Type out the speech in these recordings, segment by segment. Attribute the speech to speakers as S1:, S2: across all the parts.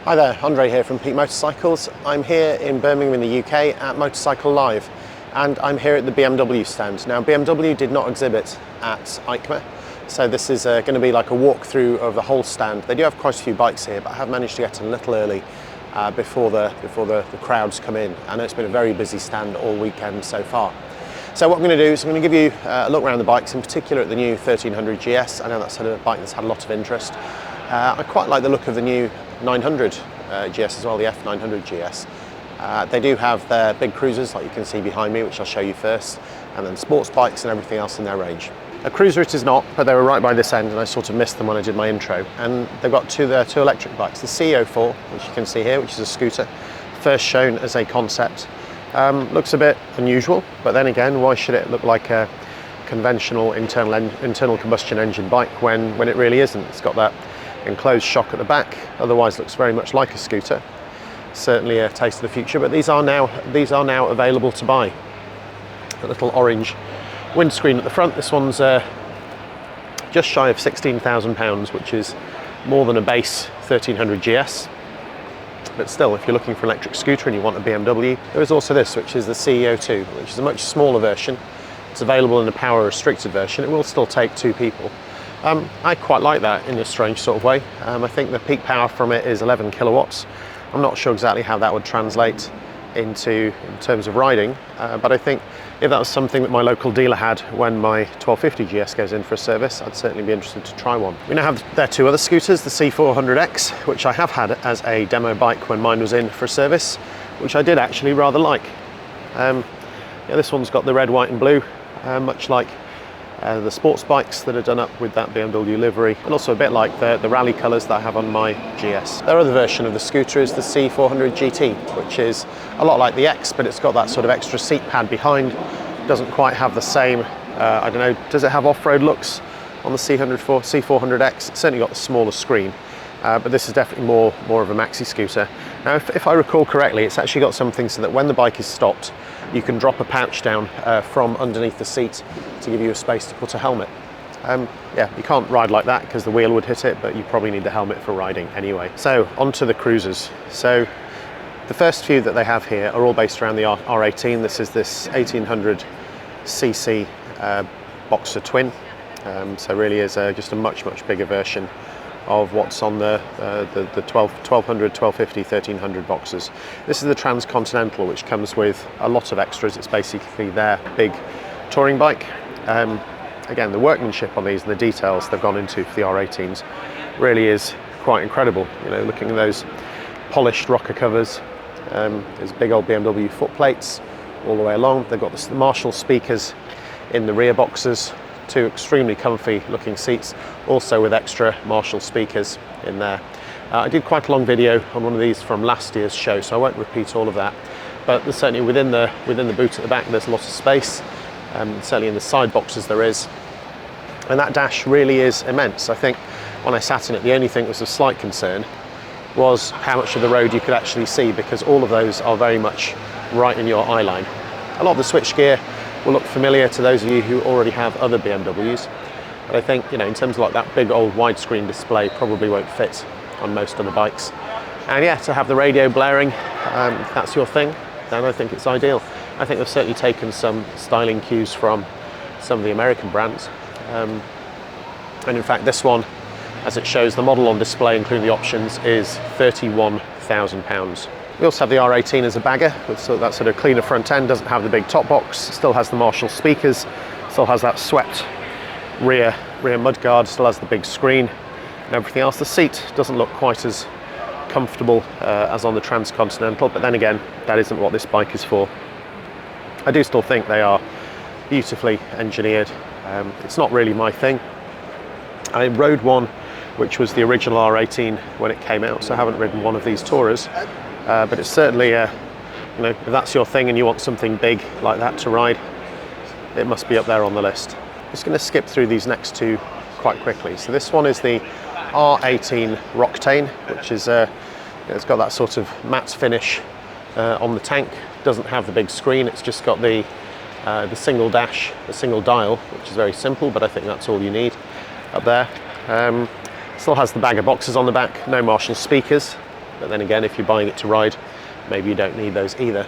S1: Hi there, Andre here from Peak Motorcycles. I'm here in Birmingham in the UK at Motorcycle Live, and I'm here at the BMW stand. Now, BMW did not exhibit at EICMA, so this is going to be like a walkthrough of the whole stand. They do have quite a few bikes here, but I have managed to get a little early before the crowds come in. I know it's been a very busy stand all weekend so far. So what I'm going to do is I'm going to give you a look around the bikes, in particular at the new 1300GS. I know that's a bike that's had a lot of interest. I quite like the look of the new 900GS as well, the F900GS. They do have their big cruisers, like you can see behind me, which I'll show you first, and then sports bikes and everything else in their range. A cruiser it is not, but they were right by this end, and I sort of missed them when I did my intro. And they've got two electric bikes, the CEO4, which you can see here, which is a scooter, first shown as a concept. Looks a bit unusual, but then again, why should it look like a conventional internal combustion engine bike when it really isn't? It's got that enclosed shock at the back, otherwise looks very much like a scooter. Certainly a taste of the future, but these are now available to buy. A little orange windscreen at the front. This one's just shy of £16,000, which is more than a base 1300GS. But still, if you're looking for an electric scooter and you want a BMW, there is also this, which is the CEO2, which is a much smaller version. It's available in a power restricted version. It will still take two people. I quite like that in a strange sort of way. I think the peak power from it is 11 kilowatts. I'm not sure exactly how that would translate in terms of riding, but I think if that was something that my local dealer had when my 1250GS goes in for a service, I'd certainly be interested to try one. We now have their two other scooters, the C400X, which I have had as a demo bike when mine was in for a service, which I did actually rather like. Yeah, this one's got the red, white and blue, much like the sports bikes that are done up with that BMW livery, and also a bit like the rally colours that I have on my GS. Their other version of the scooter is the C400 GT, which is a lot like the X, but it's got that sort of extra seat pad behind. Doesn't quite have the same, I don't know, does it have off-road looks on the C400X? It's certainly got the smaller screen, but this is definitely more of a maxi scooter. Now, if I recall correctly, it's actually got something so that when the bike is stopped, you can drop a pouch down from underneath the seat to give you a space to put a helmet. Yeah, you can't ride like that because the wheel would hit it, but you probably need the helmet for riding anyway. So onto the cruisers. So the first few that they have here are all based around the R18. This is this 1800cc Boxer Twin. So really is just a much bigger version of what's on the 1200, 1250, 1300 Boxers. This is the Transcontinental, which comes with a lot of extras. It's basically their big touring bike. Again, the workmanship on these and the details they've gone into for the R18s really is quite incredible. You know, looking at those polished rocker covers, there's big old BMW foot plates all the way along. They've got the Marshall speakers in the rear Boxers, two extremely comfy looking seats, also with extra Marshall speakers in there. I did quite a long video on one of these from last year's show, so I won't repeat all of that, but there's certainly within the boot at the back there's a lot of space. Certainly in the side Boxes there is, and that dash really is immense. I think when I sat in it, the only thing that was a slight concern was how much of the road you could actually see, because all of those are very much right in your eye line. A lot of the switchgear will look familiar to those of you who already have other BMWs, but I think, you know, in terms of like that big old widescreen display, probably won't fit on most other bikes. And yeah, to have the radio blaring, if that's your thing, then I think it's ideal. I think they've certainly taken some styling cues from some of the American brands, and in fact this one, as it shows, the model on display including the options is £31,000. We also have the R18 as a bagger with that sort of cleaner front end. Doesn't have the big top box, still has the Marshall speakers, still has that swept rear mudguard, still has the big screen and everything else. The seat doesn't look quite as comfortable as on the Transcontinental, but then again, that isn't what this bike is for. I do still think they are beautifully engineered. It's not really my thing. I rode one which was the original R18 when it came out, so I haven't ridden one of these Tourers. But it's certainly, you know, if that's your thing and you want something big like that to ride, it must be up there on the list. I'm just going to skip through these next two quite quickly. So this one is the R18 Roctane, which is, it's got that sort of matte finish on the tank. Doesn't have the big screen, it's just got the single dash, the single dial, which is very simple, but I think that's all you need up there. Still has the bag of Boxes on the back, no Marshall speakers. but then again, if you're buying it to ride, maybe you don't need those either.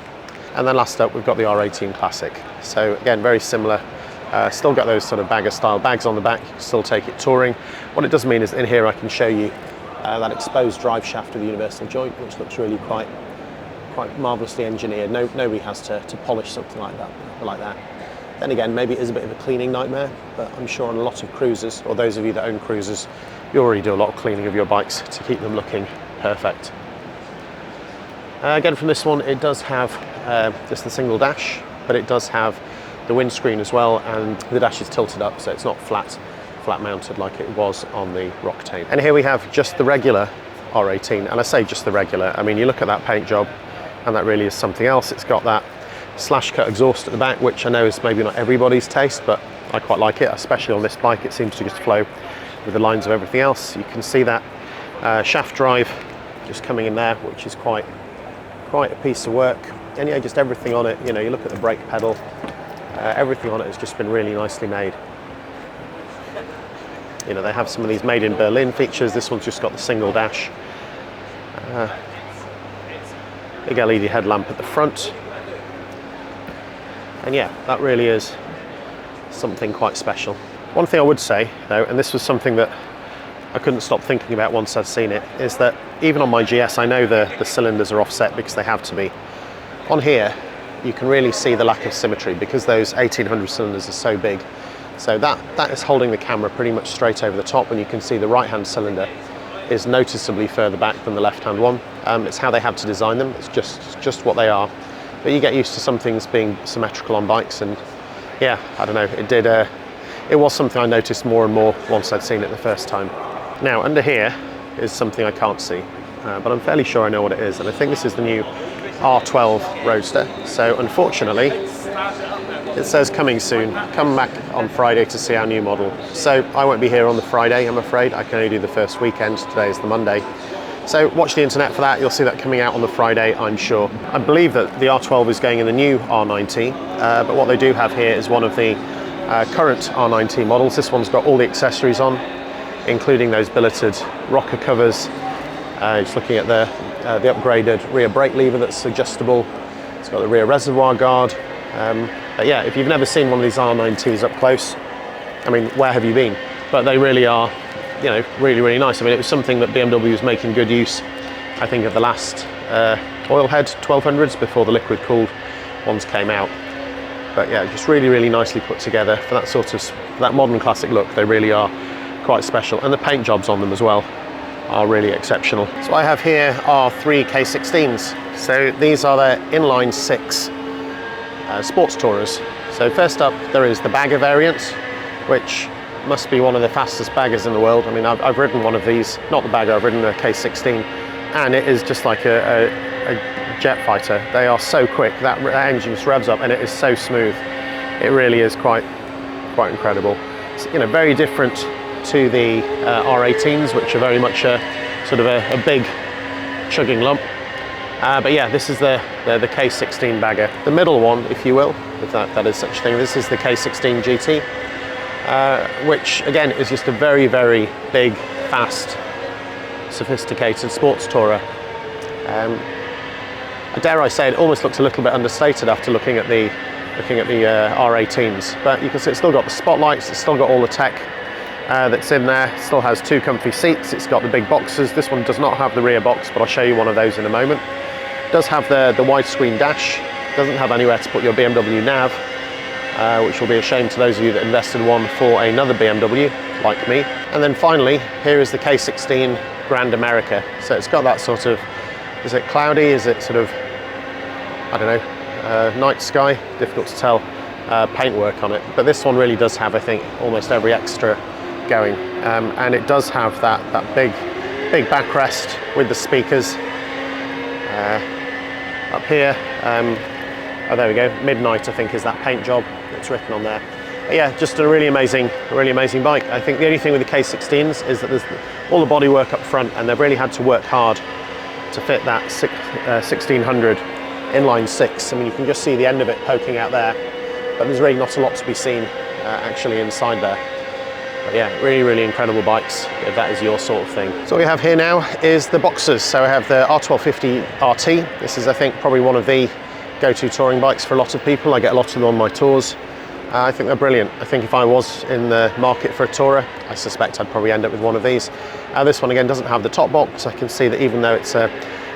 S1: And then last up, we've got the R18 Classic. So again, very similar. Still got those sort of bagger style bags on the back. You can still take it touring. What it does mean is in here I can show you that exposed drive shaft of the universal joint, which looks really quite marvellously engineered. Nobody has to polish something like that. Then again, maybe it is a bit of a cleaning nightmare, but I'm sure on a lot of cruisers, or those of you that own cruisers, you already do a lot of cleaning of your bikes to keep them looking perfect. Again, from this one, it does have just the single dash, but it does have the windscreen as well, and the dash is tilted up, so it's not flat mounted like it was on the Roctane. And here we have just the regular R18, and I say just the regular, I mean, you look at that paint job, and that really is something else. It's got that slash cut exhaust at the back, which I know is maybe not everybody's taste, but I quite like it, especially on this bike. It seems to just flow with the lines of everything else. You can see that shaft drive just coming in there, which is quite a piece of work. And yeah, just everything on it, you know, you look at the brake pedal, everything on it has just been really nicely made. You know, they have some of these made in Berlin features. This one's just got the single dash. Big LED headlamp at the front. And yeah, that really is something quite special. One thing I would say though, and this was something that I couldn't stop thinking about once I'd seen it, is that even on my GS, I know the cylinders are offset because they have to be. On here, you can really see the lack of symmetry because those 1800 cylinders are so big. So that is holding the camera pretty much straight over the top, and you can see the right-hand cylinder is noticeably further back than the left-hand one. It's how they had to design them. It's just what they are. But you get used to some things being symmetrical on bikes, and yeah, I don't know, it was something I noticed more and more once I'd seen it the first time. Now, under here is something I can't see, but I'm fairly sure I know what it is, and I think this is the new R12 Roadster. So unfortunately, it says coming soon. Come back on Friday to see our new model. So I won't be here on the Friday, I'm afraid. I can only do the first weekend. Today is the Monday. So watch the internet for that. You'll see that coming out on the Friday, I'm sure. I believe that the R12 is going in the new R90, but what they do have here is one of the current R90 models. This one's got all the accessories on, including those billeted rocker covers. Just looking at the upgraded rear brake lever that's adjustable. It's got the rear reservoir guard. But yeah, if you've never seen one of these R90s up close, I mean, where have you been? But they really are, you know, really nice. I mean, it was something that BMW was making good use, I think, of the last oilhead 1200s before the liquid cooled ones came out. But yeah, just really nicely put together for that sort of that modern classic look. They really are quite special, and the paint jobs on them as well are really exceptional. So I have here are 3 K16s. So these are their inline 6 sports tourers. So first up, there is the bagger variant, which must be one of the fastest baggers in the world. I mean, I've ridden one of these, not the bagger, I've ridden a K16, and it is just like a jet fighter. They are so quick, that engine just revs up and it is so smooth. It really is quite incredible. It's, you know, very different to the R18s, which are very much a sort of a big chugging lump. But yeah, this is the K16 bagger. The middle one, if you will, if that is such a thing, this is the K16 GT, which again is just a very big, fast, sophisticated sports tourer. Dare I say, it almost looks a little bit understated after looking at the R18s, but you can see it's still got the spotlights, it's still got all the tech that's in there. It still has 2 comfy seats, it's got the big boxes. This one does not have the rear box, but I'll show you one of those in a moment. It does have the widescreen dash, doesn't have anywhere to put your BMW Nav, which will be a shame to those of you that invested one for another BMW, like me. And then finally, here is the K16 Grand America. So it's got that sort of, is it cloudy, is it sort of, I don't know, night sky, difficult to tell, paintwork on it. But this one really does have, I think, almost every extra going. And it does have that big backrest with the speakers. Up here, oh there we go, Midnight I think is that paint job that's written on there. But yeah, just a really amazing bike. I think the only thing with the K16s is that there's all the bodywork up front, and they've really had to work hard to fit that 1600 inline 6. I mean, you can just see the end of it poking out there, but there's really not a lot to be seen actually inside there. But yeah, really, really incredible bikes if that is your sort of thing. So what we have here now is the boxers. So I have the R1250 RT. This is, I think, probably one of the go-to touring bikes for a lot of people. I get a lot of them on my tours. I think they're brilliant. I think if I was in the market for a tourer, I suspect I'd probably end up with one of these. This one again doesn't have the top box. I can see that even though it's a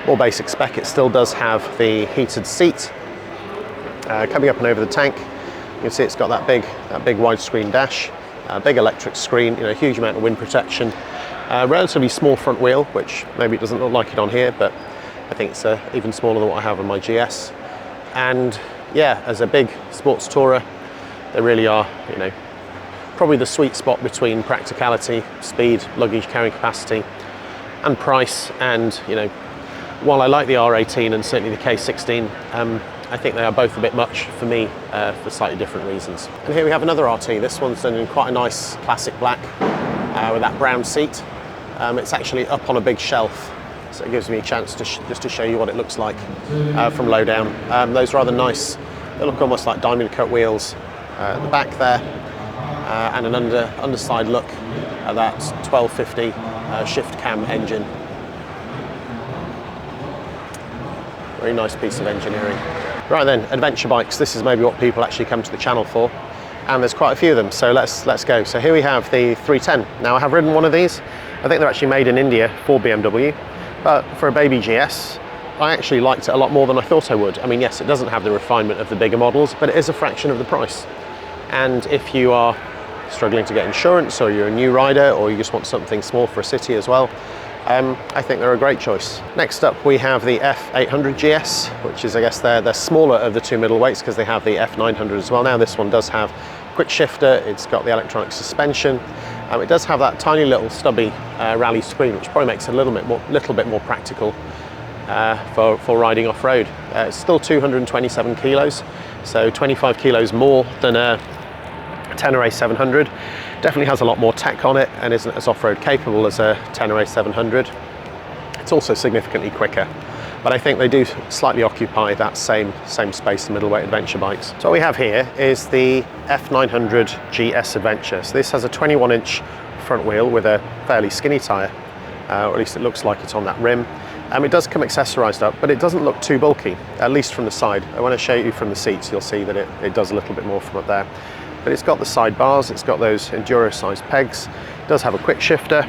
S1: more basic spec, it still does have the heated seat. Coming up and over the tank, you can see it's got that big widescreen dash, big electric screen, huge amount of wind protection, relatively small front wheel, which maybe it doesn't look like it on here, but I think it's even smaller than what I have on my GS. And yeah, as a big sports tourer, they really are, probably the sweet spot between practicality, speed, luggage carrying capacity, and price. And while I like the R18 and certainly the K16, I think they are both a bit much for me for slightly different reasons. And here we have another RT. This one's done in quite a nice classic black with that brown seat. It's actually up on a big shelf, so it gives me a chance to just to show you what it looks like from low down. Those rather nice, they look almost like diamond cut wheels at the back there, and an underside look at that 1250 shift cam engine. Very nice piece of engineering. Right then, adventure bikes. This is maybe what people actually come to the channel for, and there's quite a few of them, so let's go. So here we have the 310. Now I have ridden one of these. I think they're actually made in India for BMW, but for a baby GS, I actually liked it a lot more than I thought I would. I mean, yes, it doesn't have the refinement of the bigger models, but it is a fraction of the price. And if you are struggling to get insurance, or you're a new rider, or you just want something small for a city as well, I think they're a great choice. Next up we have the F900GS, which is, I guess, they're smaller of the two middleweights because they have the F900 as well. Now this one does have quick shifter, it's got the electronic suspension, it does have that tiny little stubby rally screen, which probably makes it a little bit more practical for riding off-road. It's still 227 kilos, so 25 kilos more than a Tenere 700. Definitely has a lot more tech on it and isn't as off-road capable as a Tenere 700. It's also significantly quicker, but I think they do slightly occupy that same space in middleweight adventure bikes. So what we have here is the F900GS Adventure. So this has a 21-inch front wheel with a fairly skinny tyre, or at least it looks like it's on that rim. It does come accessorized up, but it doesn't look too bulky, at least from the side. I want to show you from the seats, you'll see that it does a little bit more from up there. But it's got the side bars, it's got those enduro-sized pegs, it does have a quick shifter,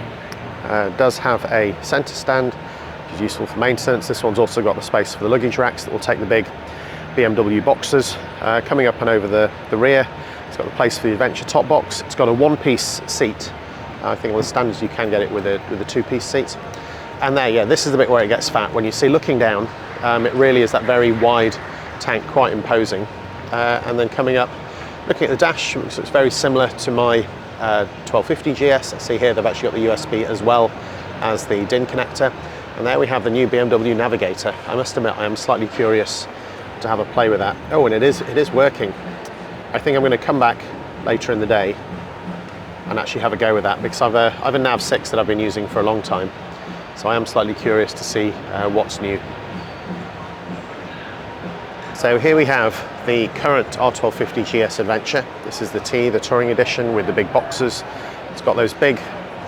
S1: does have a centre stand, which is useful for maintenance. This one's also got the space for the luggage racks that will take the big BMW boxes. Coming up and over the rear, it's got the place for the Adventure top box. It's got a one-piece seat. I think on the standards you can get it with a two-piece seat. And there, yeah, this is the bit where it gets fat. When you see looking down, it really is that very wide tank, quite imposing. And then coming up, looking at the dash, so it's very similar to my 1250GS. I see here they've actually got the USB as well as the DIN connector. And there we have the new BMW Navigator. I must admit, I am slightly curious to have a play with that. Oh, and it is working. I think I'm going to come back later in the day and actually have a go with that, because I've a Nav 6 that I've been using for a long time. So I am slightly curious to see what's new. So here we have the current R1250GS Adventure. This is the T, the Touring Edition with the big boxes. It's got those big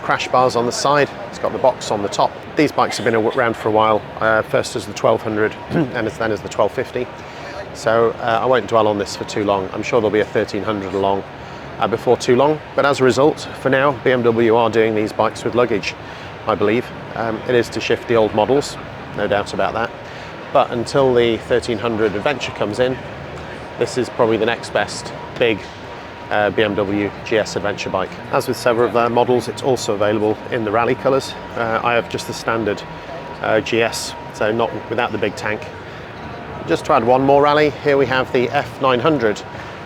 S1: crash bars on the side. It's got the box on the top. These bikes have been around for a while, first as the 1200 and then as the 1250. So I won't dwell on this for too long. I'm sure there'll be a 1300 along before too long. But as a result, for now, BMW are doing these bikes with luggage, I believe. It is to shift the old models, no doubt about that. But until the 1300 Adventure comes in, this is probably the next best big BMW GS Adventure bike. As with several of their models, it's also available in the Rallye colours. I have just the standard GS, so not without the big tank. Just to add one more Rallye, here we have the F900GS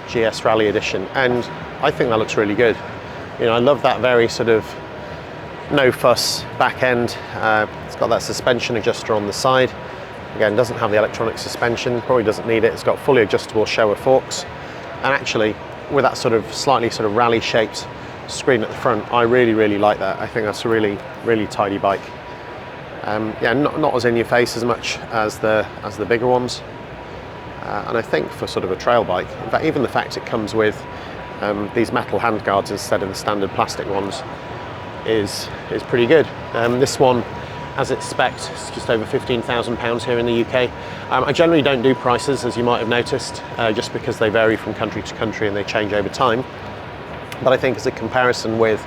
S1: Rallye Edition, and I think that looks really good. I love that very sort of no fuss back end. It's got that suspension adjuster on the side. Again, doesn't have the electronic suspension, probably doesn't need it. It's got fully adjustable shower forks. And actually, with that slightly rally shaped screen at the front, I really like that. I think that's a really tidy bike. Yeah, not as in your face as much as the bigger ones. And I think for sort of a trail bike, in fact, even the fact it comes with these metal handguards instead of the standard plastic ones is pretty good. This one, as it's spec'd, is just over £15,000 here in the UK. I generally don't do prices, as you might have noticed, just because they vary from country to country and they change over time. But I think as a comparison with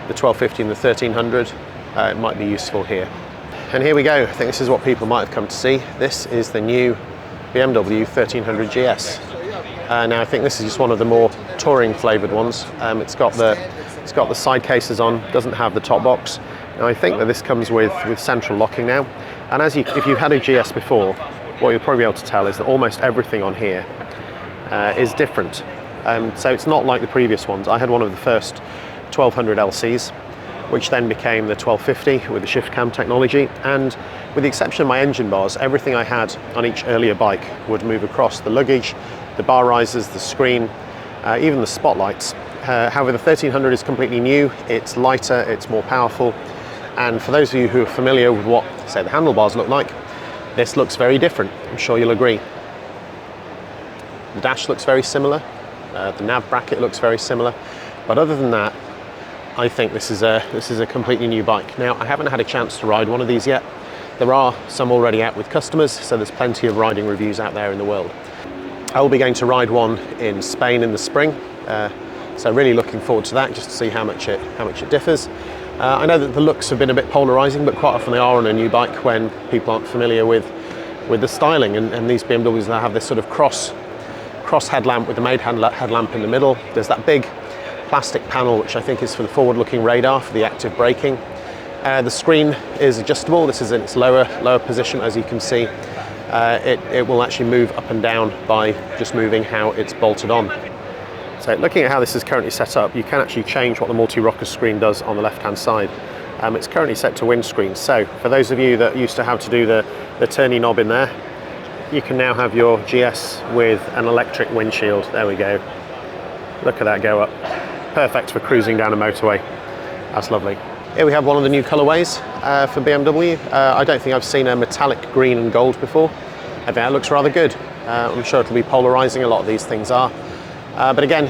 S1: the 1250 and the 1300, it might be useful here. And here we go. I think this is what people might have come to see. This is the new BMW 1300GS. Now I think this is just one of the more touring flavoured ones. It's got the side cases on, doesn't have the top box. Now I think that this comes with central locking now. And if you've had a GS before, what you'll probably be able to tell is that almost everything on here is different. So it's not like the previous ones. I had one of the first 1200 LCs, which then became the 1250 with the shift cam technology. And with the exception of my engine bars, everything I had on each earlier bike would move across: the luggage, the bar risers, the screen, even the spotlights. However, the 1300 is completely new. It's lighter, it's more powerful. And for those of you who are familiar with what, say, the handlebars look like, this looks very different. I'm sure you'll agree. The dash looks very similar. The nav bracket looks very similar. But other than that, I think this is a completely new bike. Now, I haven't had a chance to ride one of these yet. There are some already out with customers, so there's plenty of riding reviews out there in the world. I will be going to ride one in Spain in the spring, so really looking forward to that, just to see how much it differs. I know that the looks have been a bit polarising, but quite often they are on a new bike when people aren't familiar with the styling, and these BMWs that have this sort of cross headlamp with the main headlamp in the middle. There's that big plastic panel, which I think is for the forward-looking radar for the active braking. The screen is adjustable. This is in its lower position, as you can see. It will actually move up and down by just moving how it's bolted on. So looking at how this is currently set up, you can actually change what the multi-rocker screen does on the left-hand side. It's currently set to windscreen, so for those of you that used to have to do the turny knob in there, you can now have your GS with an electric windshield. There we go. Look at that go up. Perfect for cruising down a motorway. That's lovely. Here we have one of the new colourways for BMW. I don't think I've seen a metallic green and gold before. I think that looks rather good. I'm sure it'll be polarising, a lot of these things are. But again,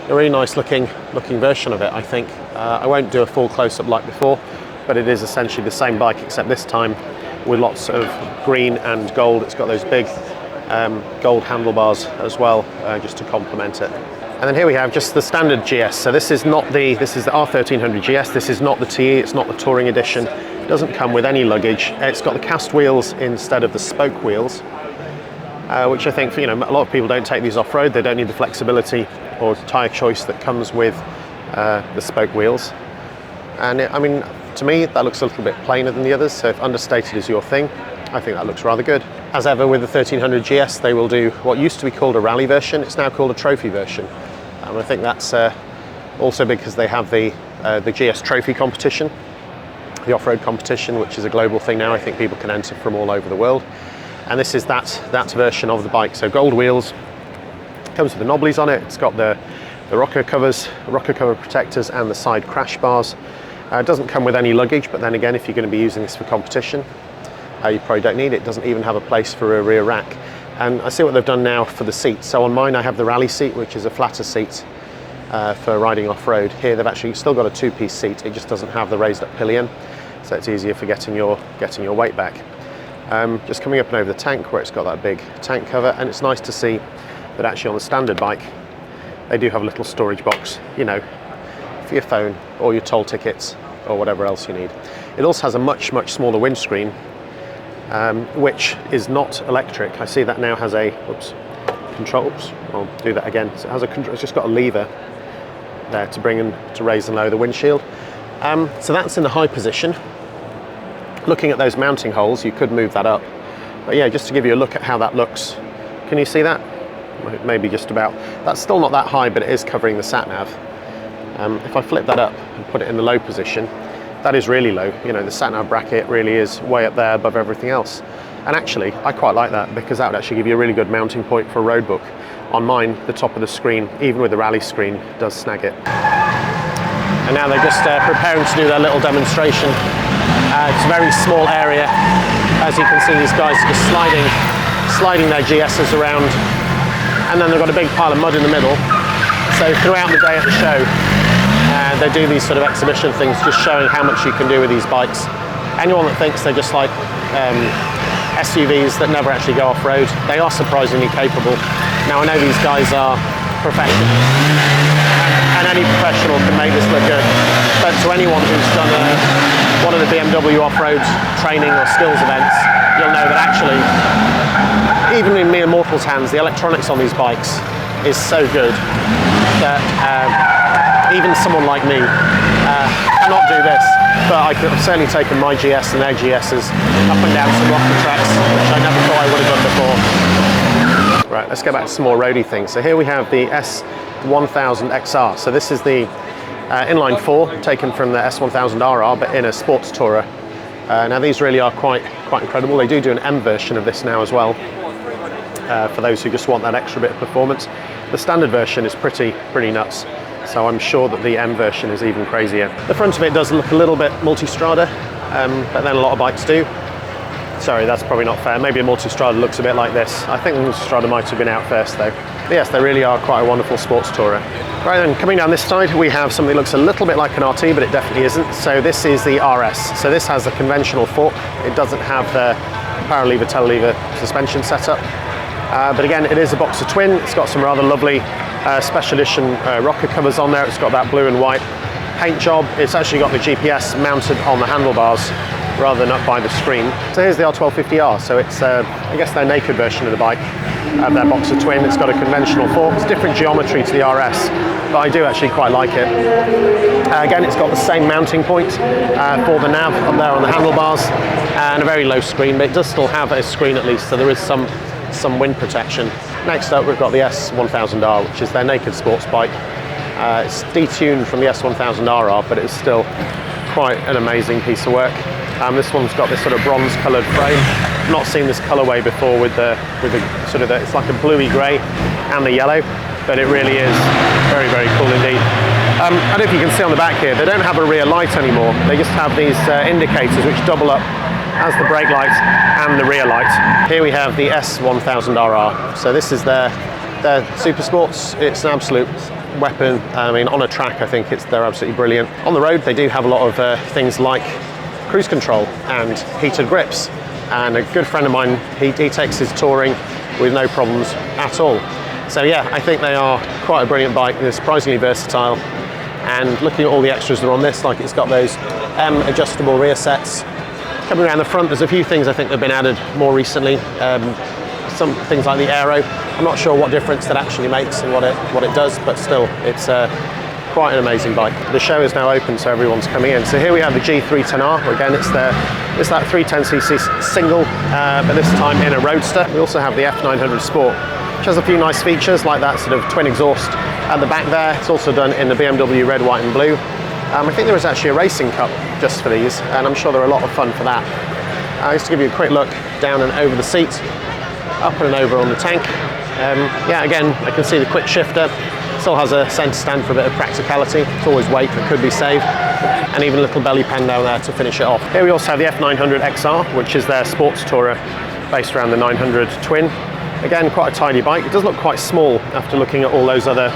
S1: a really nice looking version of it, I think. I won't do a full close-up like before, but it is essentially the same bike, except this time with lots of green and gold. It's got those big gold handlebars as well, just to complement it. And then here we have just the standard GS. So this is the R1300GS. This is not the TE, it's not the Touring Edition. It doesn't come with any luggage. It's got the cast wheels instead of the spoke wheels, which I think, a lot of people don't take these off-road. They don't need the flexibility or tyre choice that comes with the spoke wheels. And to me, that looks a little bit plainer than the others. So if understated is your thing, I think that looks rather good. As ever with the 1300GS, they will do what used to be called a rally version. It's now called a trophy version. And I think that's also because they have the GS Trophy competition, the off-road competition, which is a global thing now. I think people can enter from all over the world. And this is that version of the bike. So gold wheels, comes with the knobblies on it. It's got the rocker covers, rocker cover protectors, and the side crash bars. It doesn't come with any luggage, but then again, if you're going to be using this for competition, you probably don't need it. It doesn't even have a place for a rear rack. And I see what they've done now for the seats. So on mine, I have the Rallye seat, which is a flatter seat for riding off-road. Here, they've actually still got a two-piece seat. It just doesn't have the raised-up pillion, so it's easier for getting your weight back. Just coming up and over the tank, where it's got that big tank cover, and it's nice to see that actually on the standard bike, they do have a little storage box, for your phone or your toll tickets or whatever else you need. It also has a much smaller windscreen, which is not electric. I see that now has a control. I'll do that again. So it has a control. It's just got a lever there to raise and lower the windshield. So that's in the high position. Looking at those mounting holes, you could move that up. But yeah, just to give you a look at how that looks. Can you see that? Maybe just about. That's still not that high, but it is covering the sat nav. If I flip that up and put it in the low position, that is really low. The sat nav bracket really is way up there above everything else. And actually, I quite like that, because that would actually give you a really good mounting point for a road book. On mine, the top of the screen, even with the Rallye screen, does snag it. And now they're just preparing to do their little demonstration. It's a very small area. As you can see, these guys are just sliding their GSs around, and then they've got a big pile of mud in the middle. So throughout the day at the show, they do these sort of exhibition things, just showing how much you can do with these bikes. Anyone that thinks they're just like SUVs that never actually go off-road, they are surprisingly capable. Now, I know these guys are professionals, and any professional can make this look good, but to anyone who's done one of the BMW off-road training or skills events, you'll know that actually, even in mere mortals' hands, the electronics on these bikes is so good that even someone like me cannot do this. But I could have certainly taken my GS and their GSs up and down some rocky tracks, which I never thought I would have done before. Right, let's go back to some more roady things. So here we have the S1000XR. So this is the inline 4 taken from the S1000RR, but in a sports tourer. Now these really are quite incredible. They do an M version of this now as well, for those who just want that extra bit of performance. The standard version is pretty nuts, so I'm sure that the M version is even crazier. The front of it does look a little bit multi-strada, but then a lot of bikes do. Sorry, that's probably not fair. Maybe a multi-strada looks a bit like this. I think the multi-strada might have been out first though. But yes, they really are quite a wonderful sports tourer. Right then, coming down this side, we have something that looks a little bit like an RT, but it definitely isn't. So this is the RS. So this has a conventional fork. It doesn't have the power lever, tail lever suspension setup. But again, it is a boxer twin. It's got some rather lovely special edition rocker covers on there. It's got that blue and white paint job. It's actually got the GPS mounted on the handlebars rather than up by the screen. So here's the R1250R. So it's, I guess, their naked version of the bike, their boxer twin. It's got a conventional fork. It's different geometry to the RS, but I do actually quite like it. Again, it's got the same mounting point for the nav up there on the handlebars, and a very low screen, but it does still have a screen at least, so there is some wind protection. Next up, we've got the S1000R, which is their naked sports bike. It's detuned from the S1000RR, but it's still quite an amazing piece of work. This one's got this sort of bronze coloured frame. I've not seen this colourway before with the sort of it's like a bluey grey and the yellow, but it really is very cool indeed. I don't know if you can see on the back here, they don't have a rear light anymore. They just have these indicators which double up as the brake light and the rear light. Here we have the S1000RR. So this is their super sports. It's an absolute weapon. I mean, on a track, I think they're absolutely brilliant. On the road, they do have a lot of things like cruise control and heated grips. And a good friend of mine, he takes his touring with no problems at all. So yeah, I think they are quite a brilliant bike. They're surprisingly versatile. And looking at all the extras that are on this, like it's got those adjustable rear sets. Coming around the front, there's a few things I think that have been added more recently. Some things like the aero. I'm not sure what difference that actually makes and what it does, but still, it's quite an amazing bike. The show is now open, so everyone's coming in. So here we have the G310R. Again, it's that 310cc single, but this time in a roadster. We also have the F900 Sport, which has a few nice features like that sort of twin exhaust at the back there. It's also done in the BMW red, white and blue. I think there is actually a racing cup just for these, and I'm sure they're a lot of fun for that. Just to give you a quick look down and over the seat, up and over on the tank. Yeah, again, I can see the quick shifter. Still has a centre stand for a bit of practicality. It's always weight that could be saved. And even a little belly pan down there to finish it off. Here we also have the F900XR, which is their sports tourer based around the 900 twin. Again, quite a tidy bike. It does look quite small after looking at all those other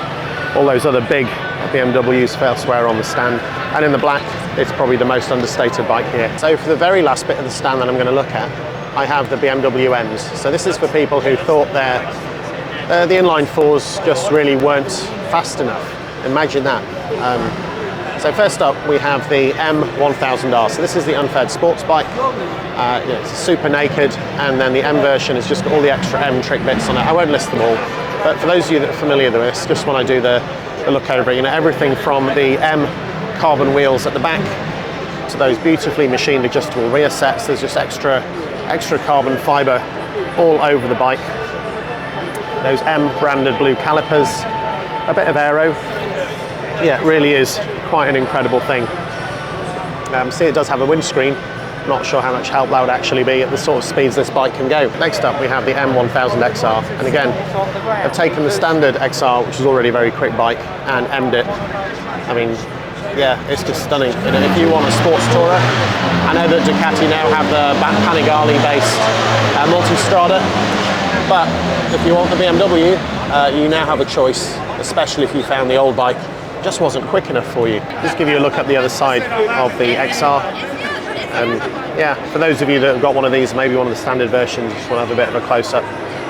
S1: big BMWs elsewhere on the stand. And in the black, it's probably the most understated bike here. So for the very last bit of the stand that I'm going to look at, I have the BMW M's. So this is for people who thought the inline 4s just really weren't fast enough. Imagine that. So first up, we have the M1000R. So this is the unfaired sports bike. It's super naked, and then the M version has just got all the extra M trick bits on it. I won't list them all, but for those of you that are familiar with this, just when I do the look over it, everything from the M carbon wheels at the back to those beautifully machined adjustable rear sets. There's just extra carbon fibre all over the bike. Those M branded blue calipers, a bit of aero. Yeah, it really is quite an incredible thing. See, it does have a windscreen. Not sure how much help that would actually be at the sort of speeds this bike can go. Next up, we have the M1000XR, and again, I've taken the standard XR, which is already a very quick bike, and M'd it. I mean, yeah, it's just stunning. If you want a sports tourer, I know that Ducati now have the Panigale-based multi-strada, but if you want the BMW, you now have a choice. especially if you found the old bike just wasn't quick enough for you. Just give you a look at the other side of the XR. And yeah, for those of you that have got one of these, maybe one of the standard versions, we'll have a bit of a close-up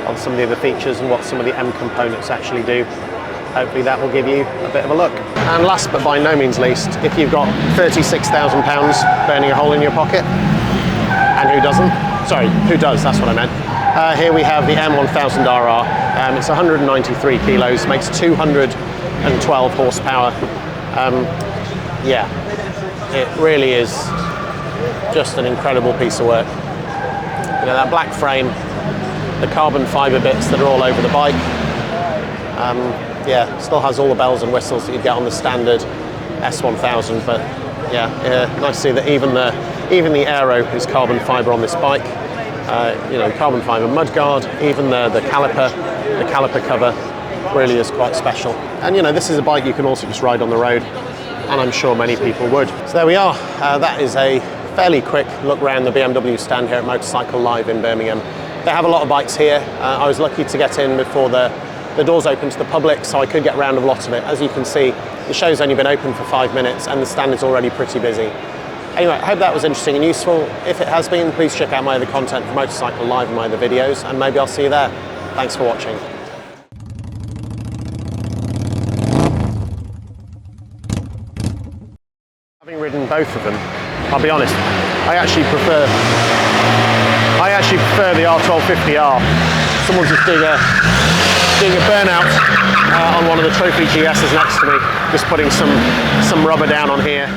S1: on some of the other features and what some of the M components actually do. Hopefully that will give you a bit of a look. And last but by no means least, if you've got £36,000 burning a hole in your pocket, and who doesn't? Sorry, who does, that's what I meant. Here we have the M1000RR. It's 193 kilos, makes 212 horsepower. Yeah, it really is just an incredible piece of work. You know, that black frame, the carbon fibre bits that are all over the bike. Yeah, still has all the bells and whistles that you'd get on the standard S1000, but yeah, nice to see that even the aero is carbon fibre on this bike. You know, carbon fibre mudguard, even the caliper cover really is quite special. And you know, this is a bike you can also just ride on the road, and I'm sure many people would. So there we are. That is a fairly quick look around the BMW stand here at Motorcycle Live in Birmingham. They have a lot of bikes here. I was lucky to get in before the doors open to the public, so I could get around a lot of it. As you can see, the show's only been open for 5 minutes and the stand is already pretty busy. Anyway, I hope that was interesting and useful. If it has been, please check out my other content for Motorcycle Live and my other videos, and maybe I'll see you there. Thanks for watching. Having ridden both of them, I'll be honest, I actually prefer the R1250R. Someone's just doing a burnout on one of the Trophy GS's next to me, just putting some rubber down on here.